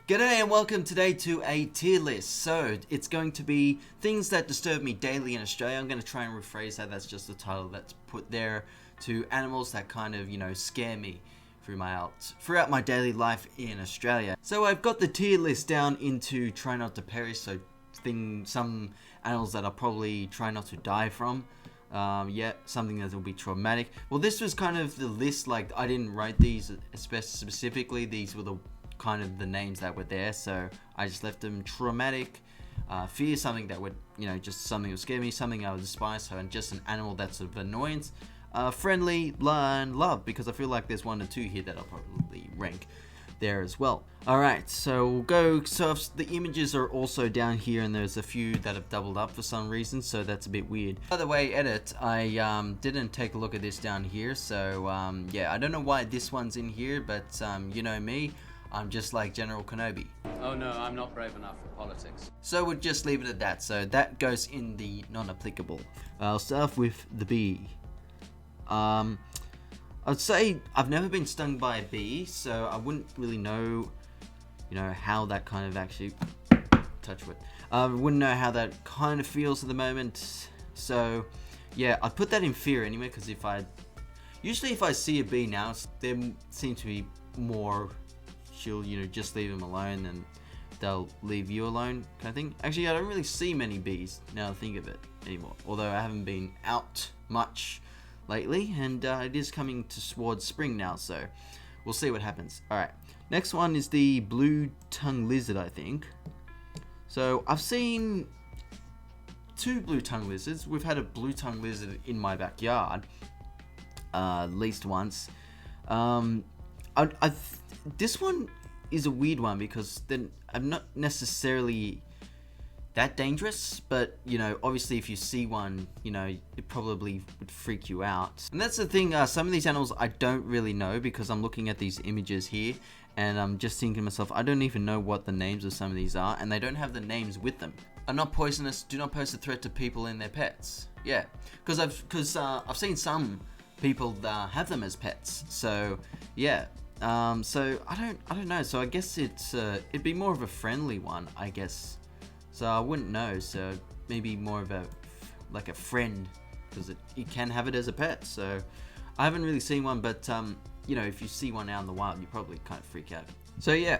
G'day and welcome today to a tier list. So it's going to be things that disturb me daily in Australia. I'm going to try and rephrase that. That's just the title that's put there, to animals that kind of, scare me throughout my daily life in Australia. So I've got the tier list down into try not to perish. So some animals that I'll probably try not to die from. Something that will be traumatic. Well, this was kind of the list. Like, I didn't write these specifically. These were the kind of the names that were there, so I just left them: traumatic, fear, something that would, just something that would scare me, something I would despise, and just an animal that's of annoyance. Friendly, and love, because I feel like there's one or two here that I'll probably rank there as well. Alright, so we'll go. So the images are also down here, and there's a few that have doubled up for some reason, so that's a bit weird. By the way, edit, I didn't take a look at this down here, so I don't know why this one's in here, but you know me, I'm just like General Kenobi. Oh no, I'm not brave enough for politics. So we'll just leave it at that. So that goes in the non-applicable. I'll start off with the bee. I'd say I've never been stung by a bee, so I wouldn't really know, how that kind of actually touch wood. I wouldn't know how that kind of feels at the moment. So yeah, I'd put that in fear anyway, because if I see a bee now, there seems to be more. She'll, just leave them alone and they'll leave you alone kind of thing. Actually, I don't really see many bees now I think of it anymore, although I haven't been out much lately, and it is coming towards spring now, so we'll see what happens. Alright, next one is the blue-tongued lizard, I think. So I've seen two blue-tongued lizards. We've had a blue-tongued lizard in my backyard at least once. This one is a weird one because then I'm not necessarily that dangerous, but obviously if you see one, it probably would freak you out. And that's the thing, some of these animals I don't really know, because I'm looking at these images here and I'm just thinking to myself, I don't even know what the names of some of these are, and they don't have the names with them. Are not poisonous, do not pose a threat to people and their pets. Yeah, because I've seen some people have them as pets, so yeah. So I don't know. So I guess it'd be more of a friendly one, I guess. So I wouldn't know. So maybe more of a friend, because you can have it as a pet. So I haven't really seen one, but if you see one out in the wild, you probably kind of freak out. So yeah.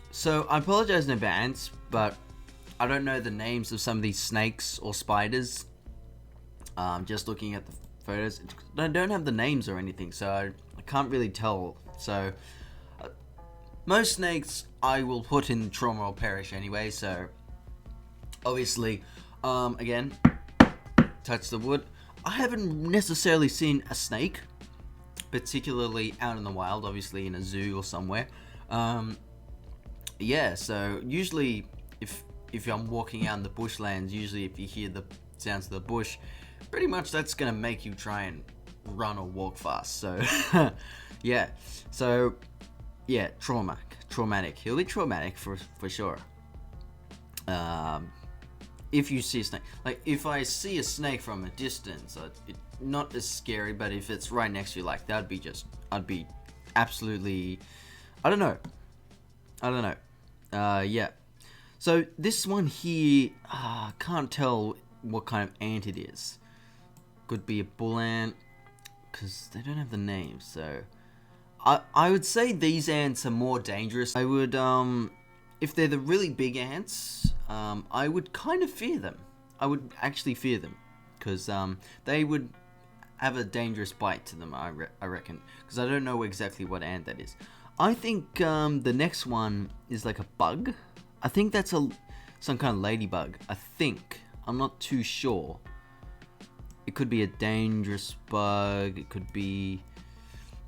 So I apologize in advance, but I don't know the names of some of these snakes or spiders. Just looking at the photos, I don't have the names or anything, so I can't really tell. So most snakes I will put in trauma or perish anyway, so obviously again, touch the wood, I haven't necessarily seen a snake particularly out in the wild, obviously in a zoo or somewhere. So usually if I'm walking out in the bushlands, usually if you hear the sounds of the bush, pretty much that's gonna make you try and run or walk fast. So traumatic. He'll be traumatic for sure. If you see a snake, like if I see a snake from a distance, it's not as scary, but if it's right next to you, like I'd be absolutely, I don't know. So this one here, can't tell what kind of ant it is. Could be a bull ant, because they don't have the name. So I would say these ants are more dangerous. I would, if they're the really big ants, I would kind of fear them. I would actually fear them, because they would have a dangerous bite to them, I reckon, because I don't know exactly what ant that is. I think the next one is like a bug. I think that's some kind of ladybug. I think. I'm not too sure. It could be a dangerous bug. It could be...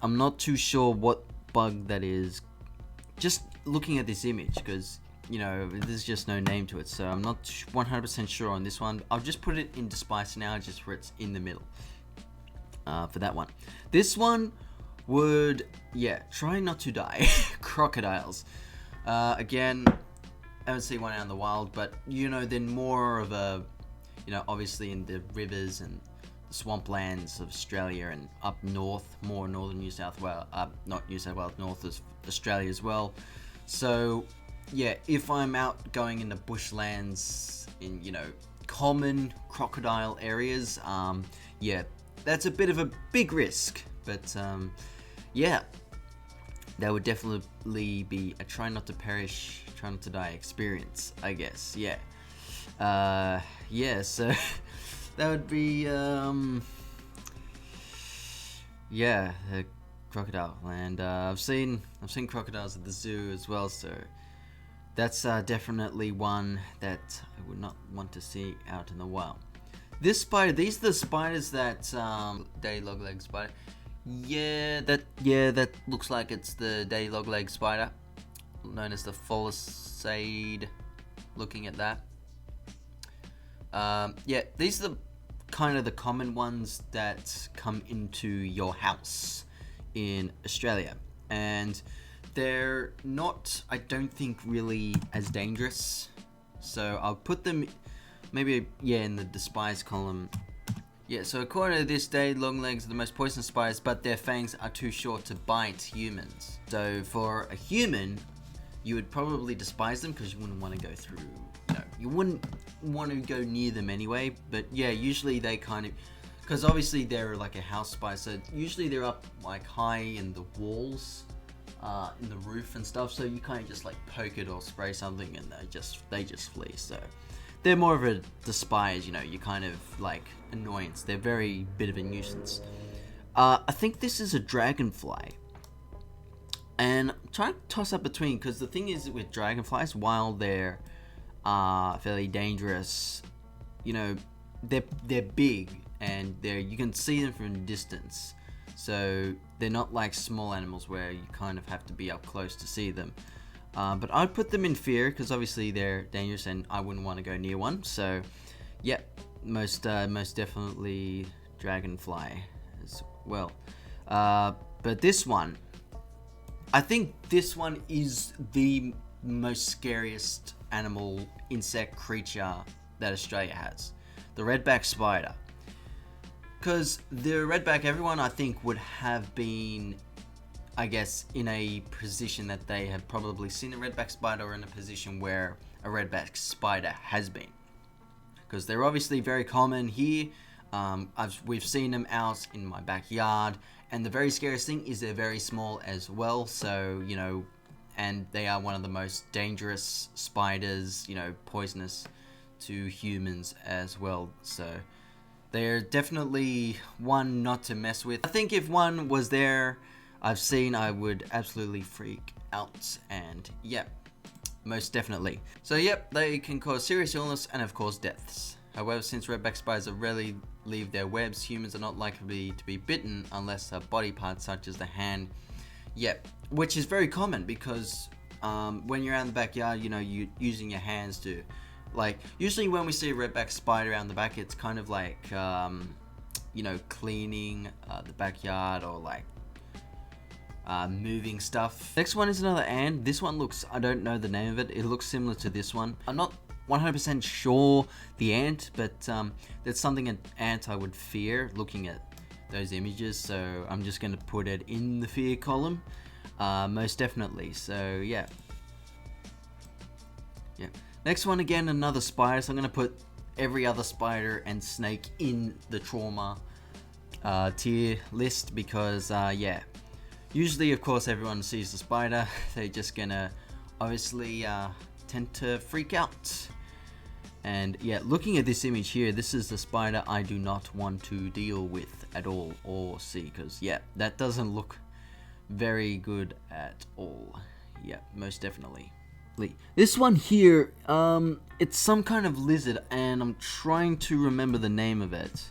I'm not too sure what bug that is. Just looking at this image, because, there's just no name to it. So I'm not 100% sure on this one. I'll just put it in Despise now, just where it's in the middle. For that one. This one would, try not to die. Crocodiles. Again, I haven't seen one out in the wild, but, they're more of a... obviously in the rivers and the swamplands of Australia, and up north, more northern New South Wales, not New South Wales, north of Australia as well. So yeah, if I'm out going into bushlands in, you know, common crocodile areas, yeah, that's a bit of a big risk, but yeah, that would definitely be a try not to perish, try not to die experience, I guess. Yeah. Yeah, so that would be yeah, the crocodile. And I've seen crocodiles at the zoo as well, so that's definitely one that I would not want to see out in the wild. This spider, these are the spiders that day logleg spider. Yeah, that looks like it's the day logleg spider, known as the Folisade. Looking at that, yeah, these are the kind of the common ones that come into your house in Australia, and they're not, I don't think, really as dangerous. So I'll put them maybe, yeah, in the despised column. Yeah, so according to this day, long legs are the most poisonous spiders, but their fangs are too short to bite humans. So for a human, you would probably despise them because you wouldn't want to go through, you wouldn't want to go near them anyway. But yeah, usually they kind of, because obviously they're like a house spider, so usually they're up like high in the walls, in the roof and stuff, so you kind of just like poke it or spray something and they just flee. So they're more of a despise, you kind of like annoyance. They're very bit of a nuisance. I think this is a dragonfly, and I'm trying to toss up between, because the thing is with dragonflies, while they're fairly dangerous, they're big and you can see them from a distance, so they're not like small animals where you kind of have to be up close to see them. But I'd put them in fear because obviously they're dangerous and I wouldn't want to go near one. So yeah, most definitely dragonfly as well. But this one, I think this one is the most scariest animal, insect, creature that Australia has. The redback spider. Because the redback, everyone I think would have been, I guess, in a position that they have probably seen a redback spider, or in a position where a redback spider has been. Because they're obviously very common here. We've seen them out in my backyard. And the very scariest thing is they're very small as well. So, and they are one of the most dangerous spiders, poisonous to humans as well. So they're definitely one not to mess with. I think if one was there, I would absolutely freak out. And yeah, most definitely. So yep, they can cause serious illness and of course deaths. However, since redback spiders rarely leave their webs, humans are not likely to be bitten unless a body part such as the hand. Yep, which is very common because when you're out in the backyard, you're using your hands to, usually when we see a redback spider out in the back, it's kind of like, cleaning the backyard or moving stuff. Next one is another ant. This one looks, I don't know the name of it. It looks similar to this one. I'm not 100% sure the ant, but that's something an ant I would fear looking at those images. So I'm just going to put it in the fear column, most definitely. So yeah. Next one, again, another spider. So I'm going to put every other spider and snake in the trauma tier list because yeah. Usually, of course, everyone sees the spider. They're just gonna obviously tend to freak out. And yeah, looking at this image here, this is the spider I do not want to deal with at all or see, because yeah, that doesn't look very good at all. Yeah, most definitely. This one here, it's some kind of lizard, and I'm trying to remember the name of it.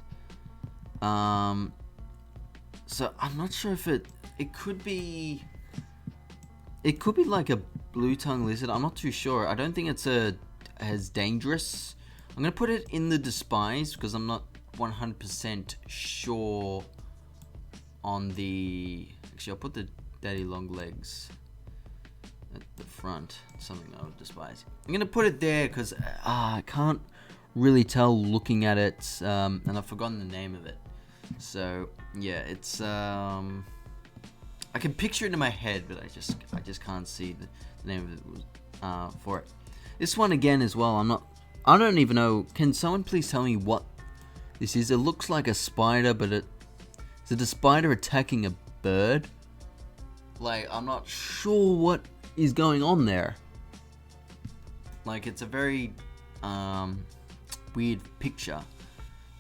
So I'm not sure if it could be like a blue tongue lizard. I'm not too sure. I don't think it's as dangerous. I'm gonna put it in the despise because I'm not 100% sure on the. Actually, I'll put the daddy long legs at the front. Something I would despise. I'm gonna put it there because I can't really tell looking at it, and I've forgotten the name of it. So yeah, it's I can picture it in my head, but I just can't see the name of it for it. This one again as well. I don't even know. Can someone please tell me what this is? It looks like a spider, but is it a spider attacking a bird? Like, I'm not sure what is going on there. Like, it's a very weird picture.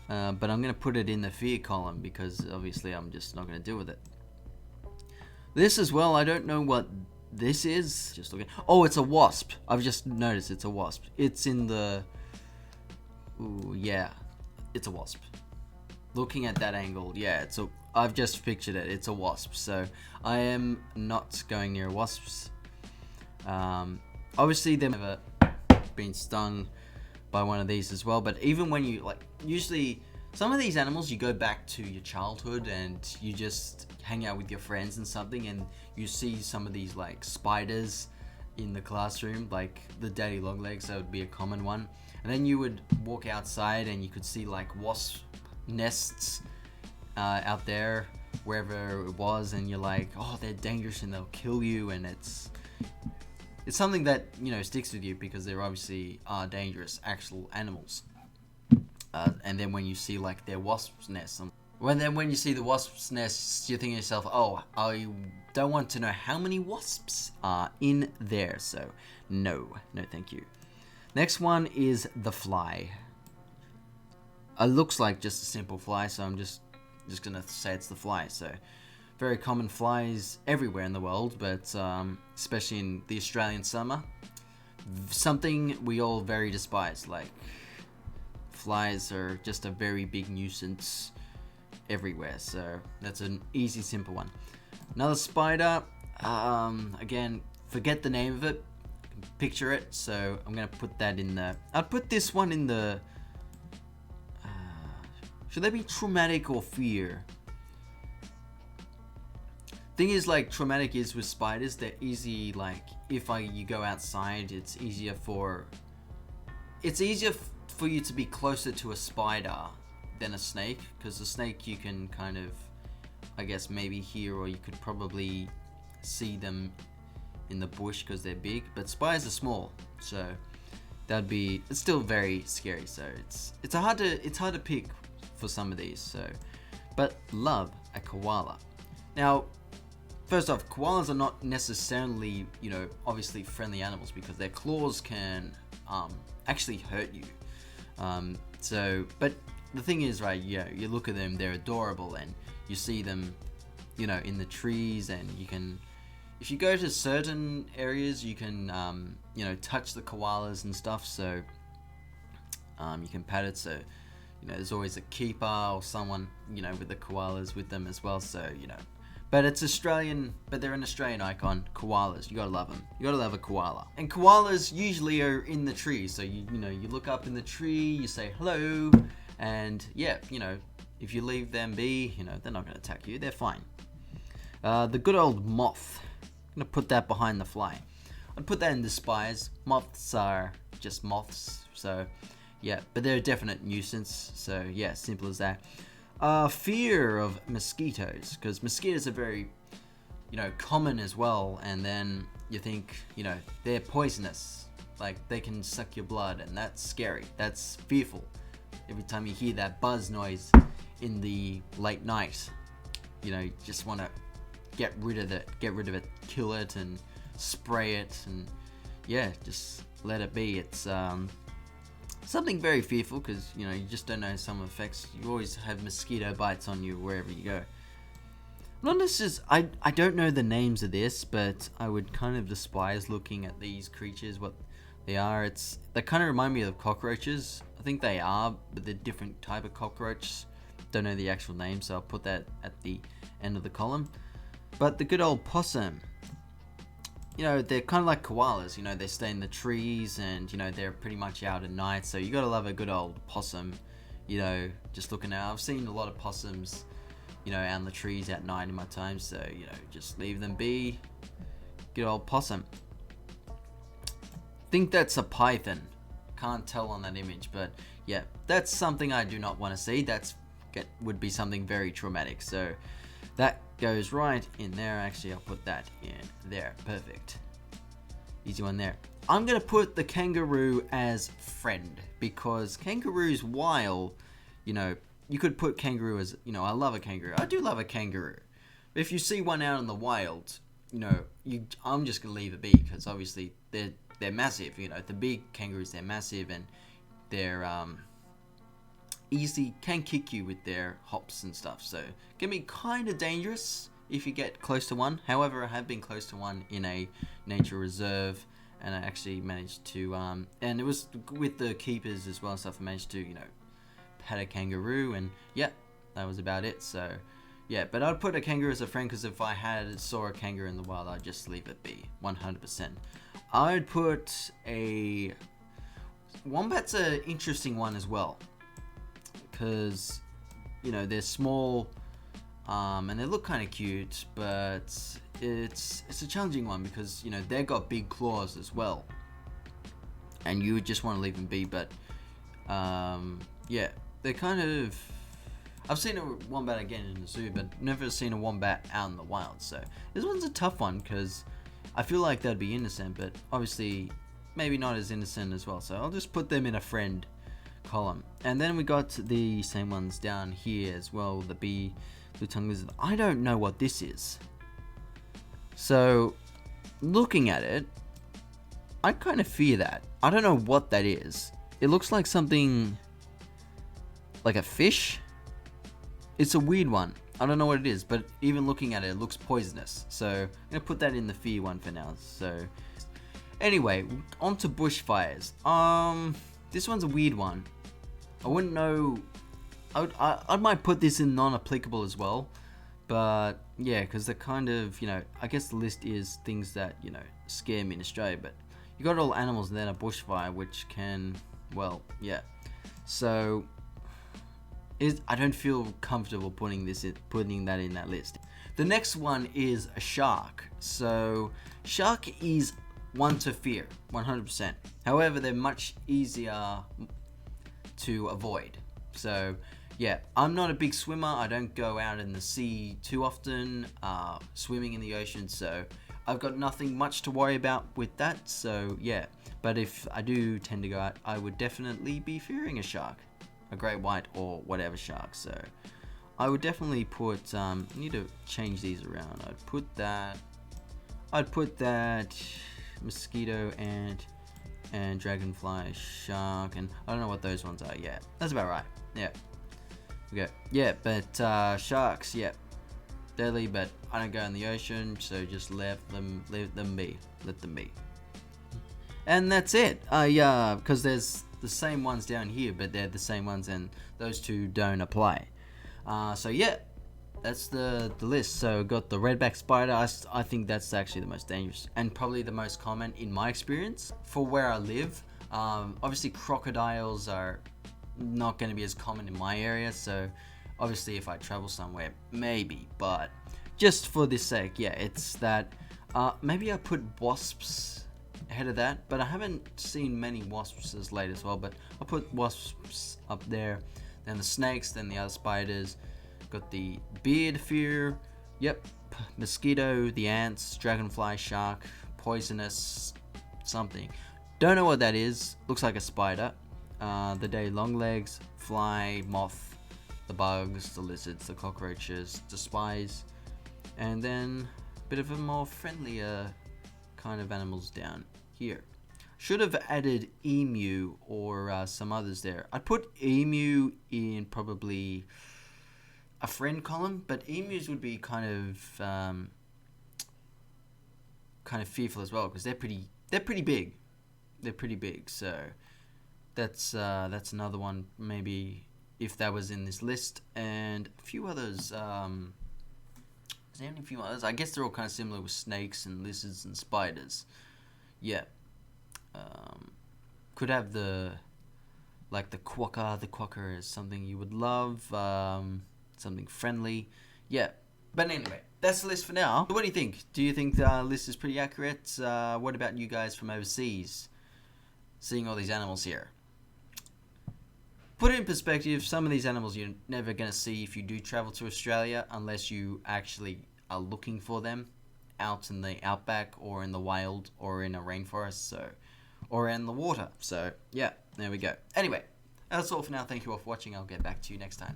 But I'm going to put it in the fear column because obviously I'm just not going to deal with it. This as well, I don't know what this is. Just looking. Oh, it's a wasp. I've just noticed it's a wasp. It's in the... Ooh, yeah. It's a wasp. Looking at that angle, yeah, I've just pictured it. It's a wasp. So I am not going near wasps. Obviously, they've never been stung by one of these as well. But even when you, like, usually some of these animals, you go back to your childhood and you just hang out with your friends and something, and you see some of these like spiders in the classroom, like the daddy long legs. That would be a common one. And then you would walk outside and you could see like wasp nests out there wherever it was, and you're like, oh, they're dangerous and they'll kill you. And it's something that, you know, sticks with you because there obviously are dangerous actual animals. And then when you see like their wasp's nests, when you see the wasp's nests, you're thinking to yourself, oh, I don't want to know how many wasps are in there. So no thank you. Next one is the fly. It looks like just a simple fly, so I'm just gonna say it's the fly. So very common flies everywhere in the world, but especially in the Australian summer, something we all very despise. Like, flies are just a very big nuisance everywhere, so that's an easy, simple one. Another spider, again, forget the name of it, picture it, so I'm gonna put that in the... I'd put this one in the... should they be traumatic or fear? Thing is, like, traumatic is with spiders, they're easy, like, if you go outside, it's easier for you to be closer to a spider than a snake, because a snake you can kind of, I guess, maybe hear, or you could probably see them in the bush because they're big, but spiders are small, so it's still very scary. So it's hard to pick for some of these. So, but love a koala. Now, first off, koalas are not necessarily, you know, obviously friendly animals because their claws can actually hurt you. But the thing is, right, you look at them, they're adorable, and you see them, you know, in the trees, and you can, if you go to certain areas, you can, you know, touch the koalas and stuff, so you can pat it, so, you know, there's always a keeper or someone, you know, with the koalas with them as well, so, you know. But it's Australian, but they're an Australian icon, koalas. You gotta love them. You gotta love a koala. And koalas usually are in the tree, so you know, you look up in the tree, you say hello, and yeah, you know, if you leave them be, you know, they're not gonna attack you, they're fine. The good old moth. I'm gonna put that behind the fly. I'd put that in the spies. Moths are just moths, so yeah, but they're a definite nuisance, so yeah, simple as that. Fear of mosquitoes, because mosquitoes are very, you know, common as well, and then you think, you know, they're poisonous, like they can suck your blood, and that's scary, that's fearful. Every time you hear that buzz noise in the late night, you know, you just want to get rid of it, kill it, and spray it, and yeah, just let it be. It's something very fearful, because, you know, you just don't know some effects. You always have mosquito bites on you wherever you go. Not necessarily, I don't know the names of this, but I would kind of despise looking at these creatures, what they are. They kind of remind me of cockroaches. I think they are, but they're different type of cockroach. Don't know the actual name, so I'll put that at the end of the column. But the good old possum. You know, they're kind of like koalas, you know, they stay in the trees, and, you know, they're pretty much out at night, so you gotta love a good old possum, you know, just looking out. I've seen a lot of possums, you know, out in the trees at night in my time, so, you know, just leave them be. Good old possum. Think that's a python. Can't tell on that image, but yeah, that's something I do not want to see. Would be something very traumatic, so that goes right in there. Actually, I'll put that in there. Perfect. Easy one there. I'm gonna put the kangaroo as friend because kangaroos, while, you know, you could put kangaroo as, you know, I love a kangaroo. I do love a kangaroo. But if you see one out in the wild, you know, I'm just gonna leave it be because obviously they're massive. You know, the big kangaroos, they're massive and they're easy, can kick you with their hops and stuff. So can be kind of dangerous if you get close to one. However, I have been close to one in a nature reserve, and I actually managed to, and it was with the keepers as well and stuff. I managed to, you know, pet a kangaroo, and yeah, that was about it. So yeah, but I'd put a kangaroo as a friend because if I saw a kangaroo in the wild, I'd just leave it be, 100%. I'd put a wombat's an interesting one as well because, you know, they're small. And they look kind of cute, but it's a challenging one because, you know, they've got big claws as well, and you would just want to leave them be. But yeah, they're kind of. I've seen a wombat again in the zoo, but never seen a wombat out in the wild. So this one's a tough one because I feel like they'd be innocent, but obviously maybe not as innocent as well. So I'll just put them in a friend column, and then we got the same ones down here as well. The blue tongue lizard. I don't know what this is. So, looking at it, I kind of fear that. I don't know what that is. It looks like something like a fish. It's a weird one. I don't know what it is, but even looking at it, it looks poisonous. So, I'm going to put that in the fear one for now. So, anyway, on to bushfires. This one's a weird one. I wouldn't know. I might put this in non-applicable as well, but yeah, because they're kind of, you know, I guess the list is things that, you know, scare me in Australia, but you got all animals and then a bushfire, which can, well, yeah. So I don't feel comfortable putting that in that list. The next one is a shark. So shark is one to fear, 100%. However, they're much easier to avoid. So yeah, I'm not a big swimmer. I don't go out in the sea too often, swimming in the ocean, so I've got nothing much to worry about with that. So yeah, but if I do tend to go out, I would definitely be fearing a shark, a great white or whatever shark. So I would definitely put, I need to change these around. I'd put that mosquito and dragonfly shark, and I don't know what those ones are yet. That's about right. Yeah. Okay. Yeah, but sharks, yeah, deadly, but I don't go in the ocean, so just let them be. And that's it. Yeah, because there's the same ones down here, but they're the same ones, and those two don't apply. So yeah, that's the list. So got the redback spider. I think that's actually the most dangerous and probably the most common in my experience for where I live. Obviously crocodiles are not going to be as common in my area, so obviously if I travel somewhere maybe, but just for this sake, yeah, it's that. Maybe I put wasps ahead of that, but I haven't seen many wasps as late as well, but I'll put wasps up there, then the snakes, then the other spiders. Got the beard fear, yep, mosquito, the ants, dragonfly, shark, poisonous something, don't know what that is, looks like a spider. The day long legs, fly, moth, the bugs, the lizards, the cockroaches, the spies, and then a bit of a more friendlier kind of animals down here. Should have added emu or some others there. I'd put emu in probably a friend column, but emus would be kind of fearful as well because they're pretty big. They're pretty big, so that's another one maybe if that was in this list, and a few others. Is there any few others? I guess they're all kind of similar with snakes and lizards and spiders. Yeah. Could have the quokka. The quokka is something you would love. Something friendly. Yeah. But anyway, that's the list for now. What do you think? Do you think the list is pretty accurate? What about you guys from overseas? Seeing all these animals here. put it in perspective, some of these animals you're never going to see if you do travel to Australia unless you actually are looking for them out in the outback or in the wild or in a rainforest, or in the water. So, yeah, there we go. Anyway, that's all for now. Thank you all for watching. I'll get back to you next time.